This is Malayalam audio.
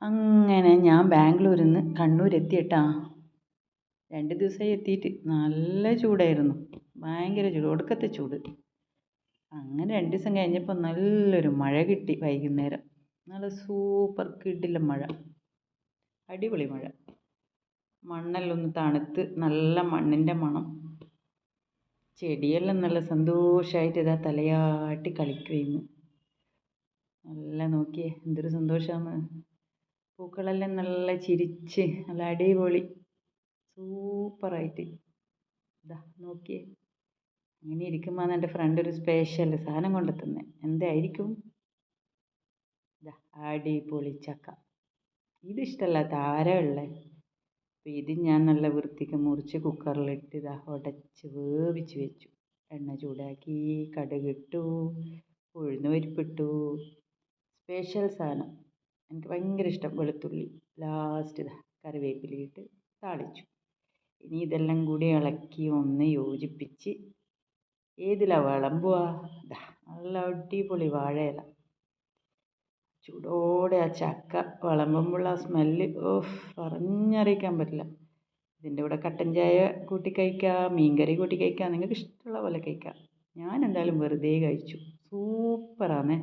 അങ്ങനെ ഞാൻ ബാംഗ്ലൂരിൽ നിന്ന് കണ്ണൂർ എത്തിയിട്ടാ. 2 ദിവസമായി എത്തിയിട്ട്. നല്ല ചൂടായിരുന്നു, ഭയങ്കര ചൂട്, ഒടുക്കത്തെ ചൂട്. അങ്ങനെ 2 ദിവസം കഴിഞ്ഞപ്പോൾ നല്ലൊരു മഴ കിട്ടി. വൈകുന്നേരം നല്ല സൂപ്പർ കിടിലൻ മഴ, അടിപൊളി മഴ. മണ്ണെല്ലാം ഒന്ന് തണുത്ത്, നല്ല മണ്ണിൻ്റെ മണം. ചെടിയെല്ലാം നല്ല സന്തോഷമായിട്ട് ഇതാ തലയാട്ടി കളിക്കുമായിരുന്നു. നല്ല നോക്കിയേ, എന്തൊരു സന്തോഷമാണ്. പൂക്കളെല്ലാം നല്ല ചിരിച്ച് നല്ല അടിപൊളി സൂപ്പറായിട്ട് ഇതാ നോക്കിയേ. അങ്ങനെ ഇരിക്കുമ്പോൾ എൻ്റെ ഫ്രണ്ട് ഒരു സ്പെഷ്യൽ സാധനം കൊണ്ട് തന്നെ. എന്തായിരിക്കും? ഇതാ അടിപൊളി ചക്ക. ഇതിഷ്ടമല്ലാത്ത ആരാ ഉള്ളത്? അപ്പോൾ ഇത് ഞാൻ നല്ല വൃത്തിക്ക് മുറിച്ച് കുക്കറിലിട്ട് ഇതാ ഉടച്ച് വേവിച്ച് വെച്ചു. എണ്ണ ചൂടാക്കി, കടുകിട്ടു, ഉഴുന്ന് പരിപ്പിട്ടു. സ്പെഷ്യൽ സാധനം, എനിക്ക് ഭയങ്കര ഇഷ്ടം. വെളുത്തുള്ളി ലാസ്റ്റ് ഇതാ കറിവേപ്പിലയിട്ട് താളിച്ചു. ഇനി ഇതെല്ലാം കൂടി ഇളക്കി ഒന്ന് യോജിപ്പിച്ച് ഏതിലാണ് വിളമ്പുക? നല്ല അടിപൊളി വാഴയില. ചൂടോടെ ആ ചക്ക വിളമ്പുമ്പോൾ ആ സ്മെല്ല് പറഞ്ഞറിയിക്കാൻ പറ്റില്ല. ഇതിൻ്റെ കൂടെ കട്ടൻ ചായ കൂട്ടി കഴിക്കാം, മീൻകറി കൂട്ടി കഴിക്കാം, നിങ്ങൾക്ക് ഇഷ്ടമുള്ള പോലെ കഴിക്കാം. ഞാൻ എന്തായാലും വെറുതെ കഴിച്ചു. സൂപ്പറാണേ.